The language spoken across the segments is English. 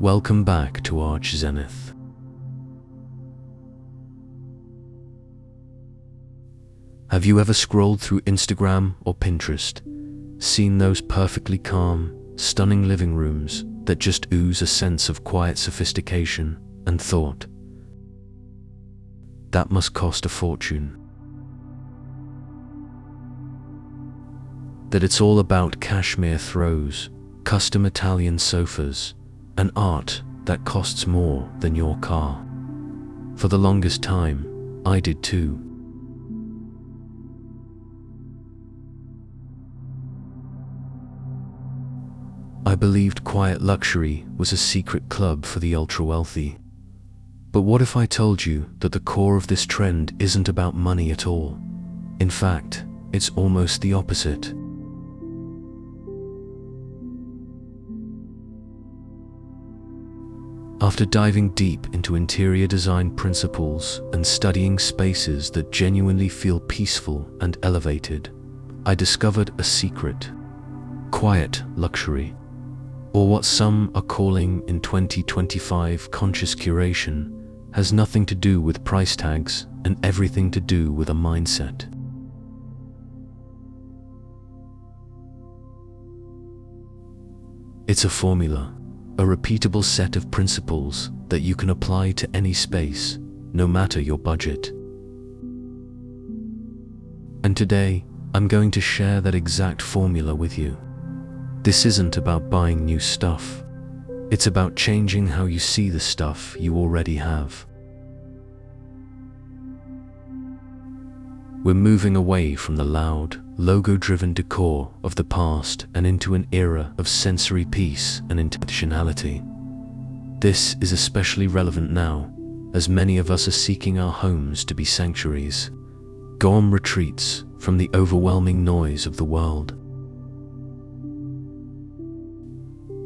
Welcome back to Arch Zenith. Have you ever scrolled through Instagram or Pinterest, seen those perfectly calm, stunning living rooms that just ooze a sense of quiet sophistication, and thought, that must cost a fortune? That it's all about cashmere throws, custom Italian sofas, and art that costs more than your car. For the longest time, I did too. I believed quiet luxury was a secret club for the ultra-wealthy. But what if I told you that the core of this trend isn't about money at all? In fact, it's almost the opposite. After diving deep into interior design principles and studying spaces that genuinely feel peaceful and elevated, I discovered a secret: quiet luxury, or what some are calling in 2025 conscious curation, has nothing to do with price tags and everything to do with a mindset. It's a formula, a repeatable set of principles that you can apply to any space, no matter your budget. And today, I'm going to share that exact formula with you. This isn't about buying new stuff. It's about changing how you see the stuff you already have. We're moving away from the loud, logo-driven decor of the past and into an era of sensory peace and intentionality. This is especially relevant now, as many of us are seeking our homes to be sanctuaries, calm retreats from the overwhelming noise of the world.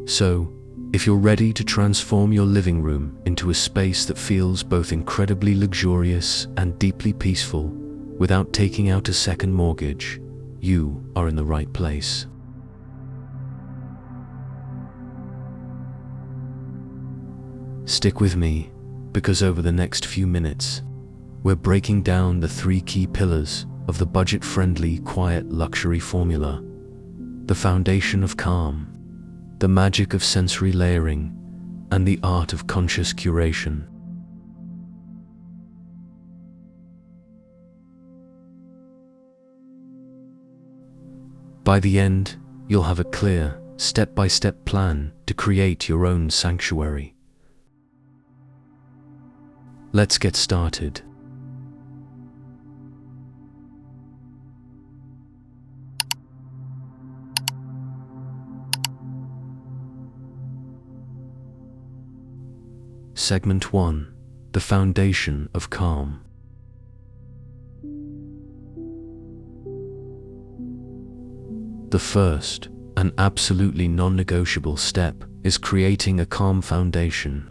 So, if you're ready to transform your living room into a space that feels both incredibly luxurious and deeply peaceful, without taking out a second mortgage, you are in the right place. Stick with me, because over the next few minutes, we're breaking down the 3 key pillars of the budget-friendly quiet luxury formula: the foundation of calm, the magic of sensory layering, and the art of conscious curation. By the end, you'll have a clear, step-by-step plan to create your own sanctuary. Let's get started. Segment 1: the foundation of calm. The first and absolutely non-negotiable step is creating a calm foundation.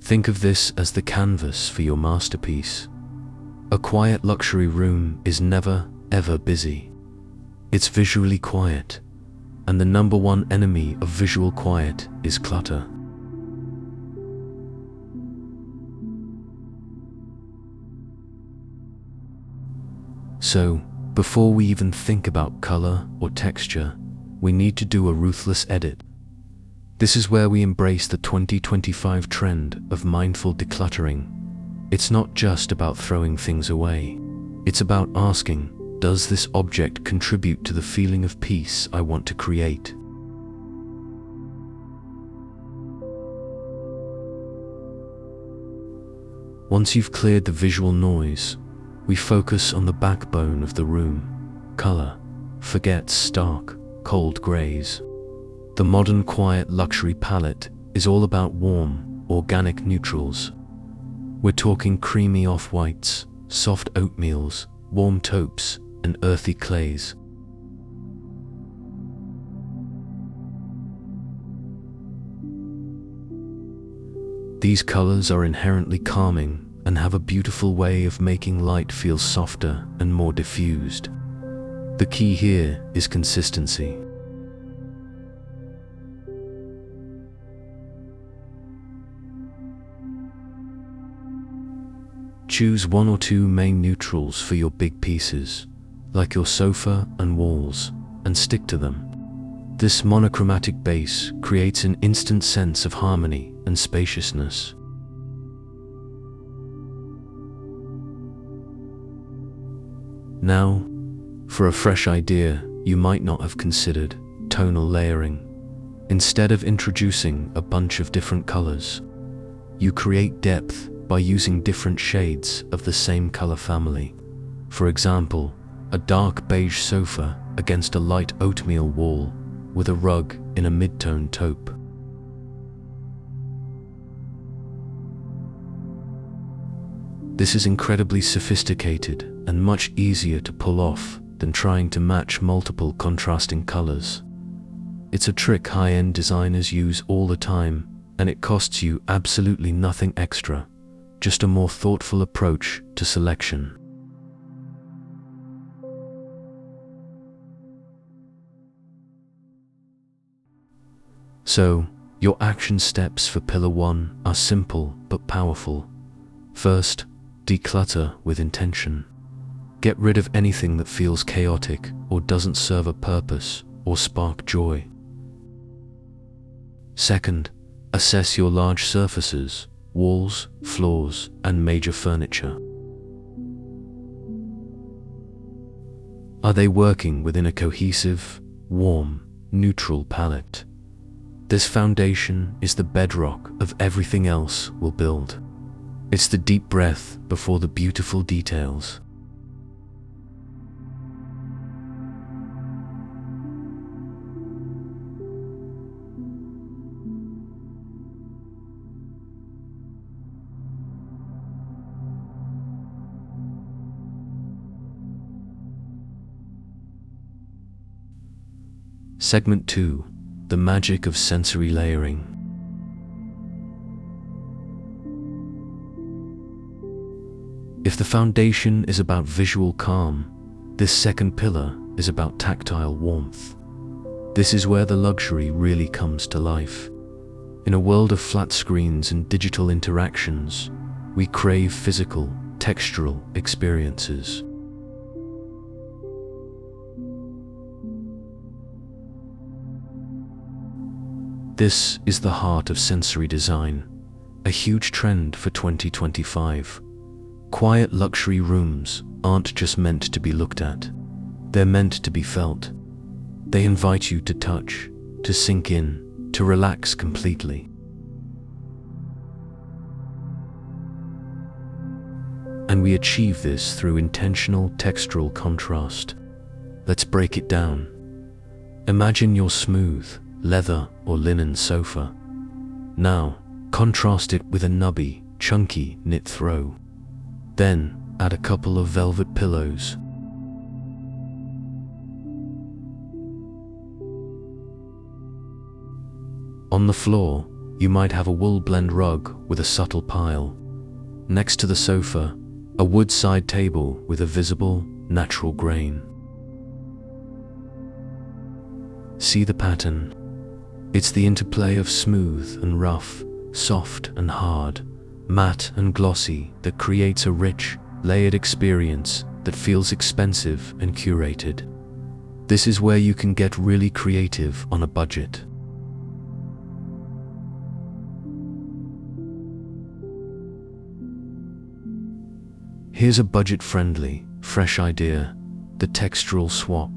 Think of this as the canvas for your masterpiece. A quiet luxury room is never, ever busy. It's visually quiet, and the number one enemy of visual quiet is clutter. So, before we even think about color or texture, we need to do a ruthless edit. This is where we embrace the 2025 trend of mindful decluttering. It's not just about throwing things away. It's about asking, does this object contribute to the feeling of peace I want to create? Once you've cleared the visual noise, we focus on the backbone of the room: color. Forget stark, cold grays. The modern quiet luxury palette is all about warm, organic neutrals. We're talking creamy off-whites, soft oatmeals, warm taupes, and earthy clays. These colors are inherently calming and have a beautiful way of making light feel softer and more diffused. The key here is consistency. Choose one or two main neutrals for your big pieces, like your sofa and walls, and stick to them. This monochromatic base creates an instant sense of harmony and spaciousness. Now, for a fresh idea you might not have considered: tonal layering. Instead of introducing a bunch of different colors, you create depth by using different shades of the same color family. For example, a dark beige sofa against a light oatmeal wall with a rug in a mid-tone taupe. This is incredibly sophisticated and much easier to pull off than trying to match multiple contrasting colors. It's a trick high-end designers use all the time, and it costs you absolutely nothing extra, just a more thoughtful approach to selection. So, your action steps for Pillar 1 are simple but powerful. First, declutter with intention. Get rid of anything that feels chaotic or doesn't serve a purpose or spark joy. Second, assess your large surfaces, walls, floors, and major furniture. Are they working within a cohesive, warm, neutral palette? This foundation is the bedrock of everything else we'll build. It's the deep breath before the beautiful details. Segment 2. The magic of sensory layering. If the foundation is about visual calm, this second pillar is about tactile warmth. This is where the luxury really comes to life. In a world of flat screens and digital interactions, we crave physical, textural experiences. This is the heart of sensory design, a huge trend for 2025. Quiet luxury rooms aren't just meant to be looked at, they're meant to be felt. They invite you to touch, to sink in, to relax completely. And we achieve this through intentional textural contrast. Let's break it down. Imagine your smooth, leather or linen sofa. Now, contrast it with a nubby, chunky knit throw. Then, add a couple of velvet pillows. On the floor, you might have a wool blend rug with a subtle pile. Next to the sofa, a wood side table with a visible, natural grain. See the pattern? It's the interplay of smooth and rough, soft and hard, matte and glossy that creates a rich, layered experience that feels expensive and curated. This is where you can get really creative on a budget. Here's a budget-friendly, fresh idea: the textural swap.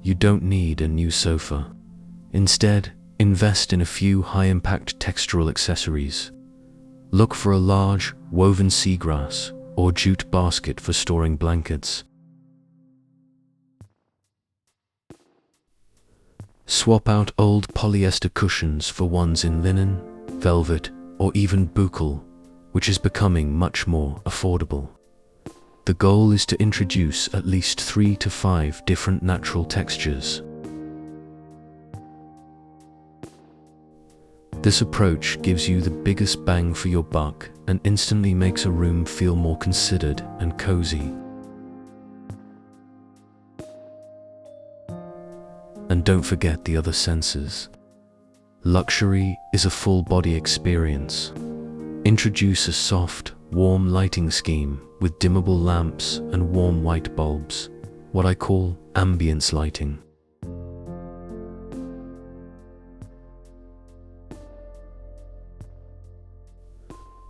You don't need a new sofa. Instead, invest in a few high-impact textural accessories. Look for a large, woven seagrass or jute basket for storing blankets. Swap out old polyester cushions for ones in linen, velvet, or even buccal, which is becoming much more affordable. The goal is to introduce at least 3 to 5 different natural textures. This approach gives you the biggest bang for your buck and instantly makes a room feel more considered and cozy. And don't forget the other senses. Luxury is a full body experience. Introduce a soft, warm lighting scheme with dimmable lamps and warm white bulbs, what I call ambience lighting.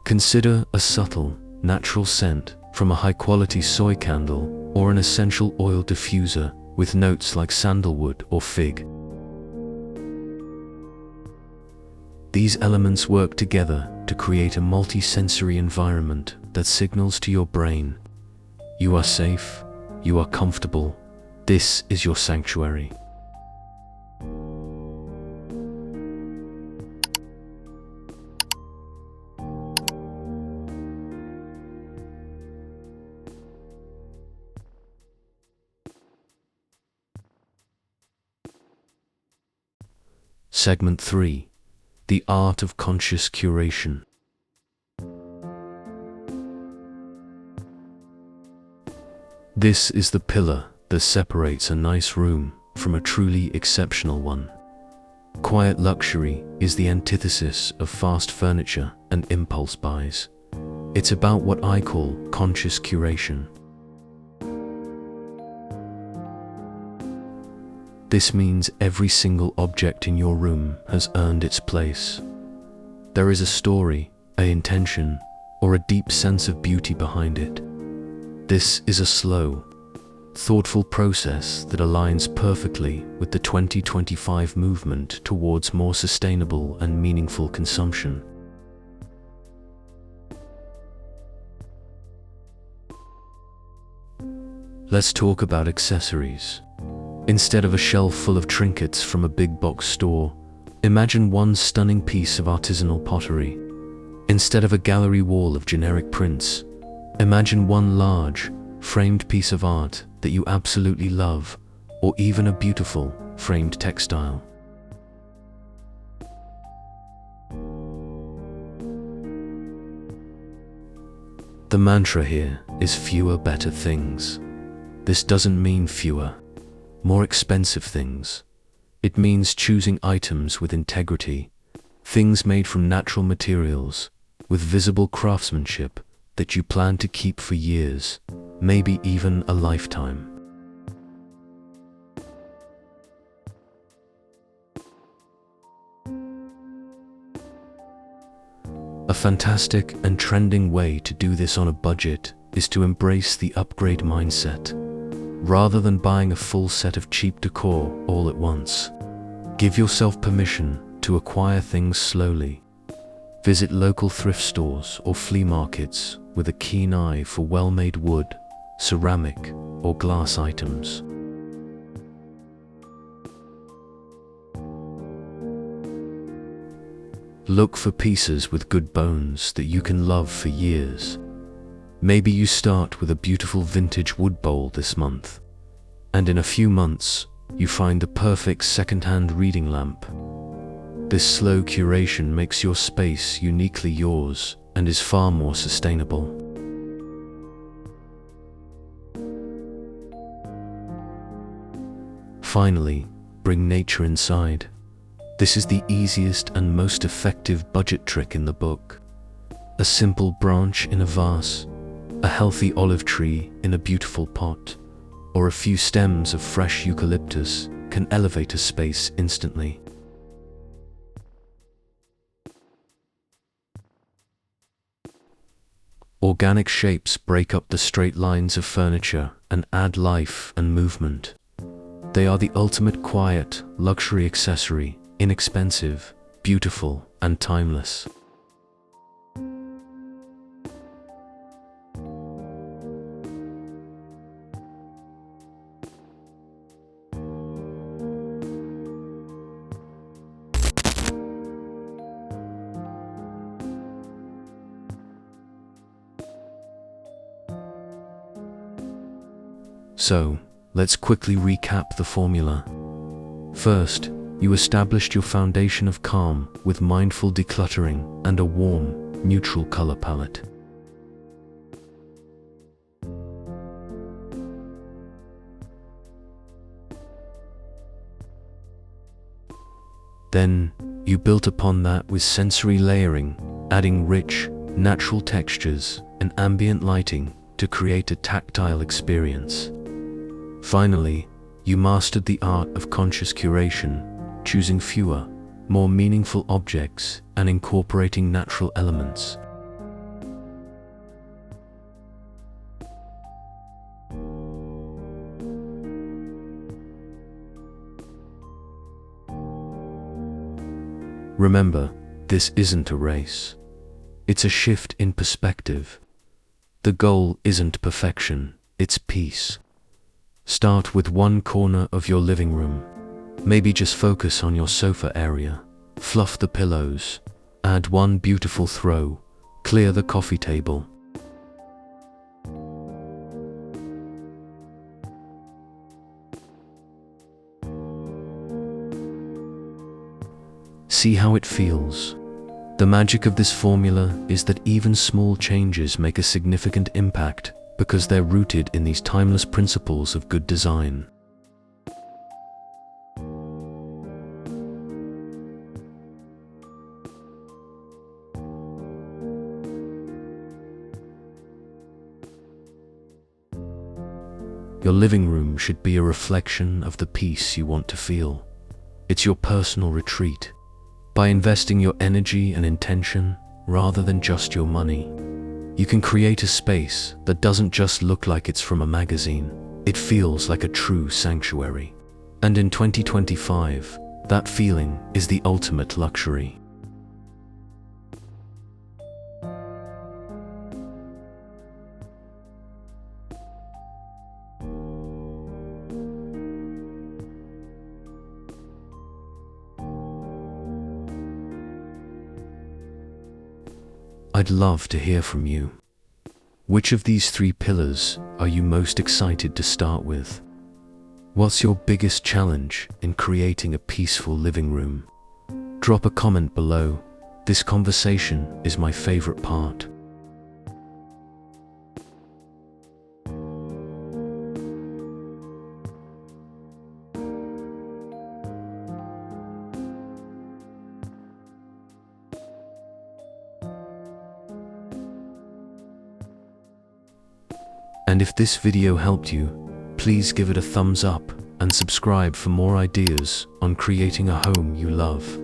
Consider a subtle, natural scent from a high-quality soy candle or an essential oil diffuser with notes like sandalwood or fig. These elements work together to create a multi-sensory environment that signals to your brain, you are safe, you are comfortable, this is your sanctuary. Segment 3. The Art of Conscious Curation. This is the pillar that separates a nice room from a truly exceptional one. Quiet luxury is the antithesis of fast furniture and impulse buys. It's about what I call conscious curation. This means every single object in your room has earned its place. There is a story, an intention, or a deep sense of beauty behind it. This is a slow, thoughtful process that aligns perfectly with the 2025 movement towards more sustainable and meaningful consumption. Let's talk about accessories. Instead of a shelf full of trinkets from a big box store, imagine one stunning piece of artisanal pottery. Instead of a gallery wall of generic prints, imagine one large, framed piece of art that you absolutely love, or even a beautiful, framed textile. The mantra here is fewer better things. This doesn't mean fewer, more expensive things. It means choosing items with integrity, things made from natural materials, with visible craftsmanship that you plan to keep for years, maybe even a lifetime. A fantastic and trending way to do this on a budget is to embrace the upgrade mindset. Rather than buying a full set of cheap decor all at once, give yourself permission to acquire things slowly. Visit local thrift stores or flea markets with a keen eye for well-made wood, ceramic, or glass items. Look for pieces with good bones that you can love for years. Maybe you start with a beautiful vintage wood bowl this month, and in a few months, you find the perfect second-hand reading lamp. This slow curation makes your space uniquely yours and is far more sustainable. Finally, bring nature inside. This is the easiest and most effective budget trick in the book. A simple branch in a vase, a healthy olive tree in a beautiful pot, or a few stems of fresh eucalyptus can elevate a space instantly. Organic shapes break up the straight lines of furniture and add life and movement. They are the ultimate quiet, luxury accessory, inexpensive, beautiful, and timeless. So, let's quickly recap the formula. First, you established your foundation of calm with mindful decluttering and a warm, neutral color palette. Then, you built upon that with sensory layering, adding rich, natural textures and ambient lighting to create a tactile experience. Finally, you mastered the art of conscious curation, choosing fewer, more meaningful objects and incorporating natural elements. Remember, this isn't a race. It's a shift in perspective. The goal isn't perfection, it's peace. Start with one corner of your living room. Maybe just focus on your sofa area. Fluff the pillows. Add one beautiful throw. Clear the coffee table. See how it feels. The magic of this formula is that even small changes make a significant impact because they're rooted in these timeless principles of good design. Your living room should be a reflection of the peace you want to feel. It's your personal retreat. By investing your energy and intention rather than just your money, you can create a space that doesn't just look like it's from a magazine. It feels like a true sanctuary. And in 2025, that feeling is the ultimate luxury. I'd love to hear from you. Which of these 3 pillars are you most excited to start with? What's your biggest challenge in creating a peaceful living room? Drop a comment below. This conversation is my favorite part. And if this video helped you, please give it a thumbs up and subscribe for more ideas on creating a home you love.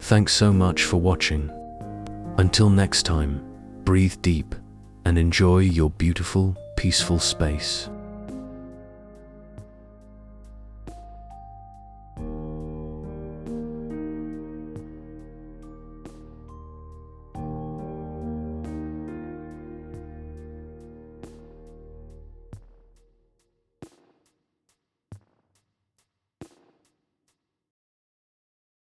Thanks so much for watching. Until next time, breathe deep and enjoy your beautiful, peaceful space.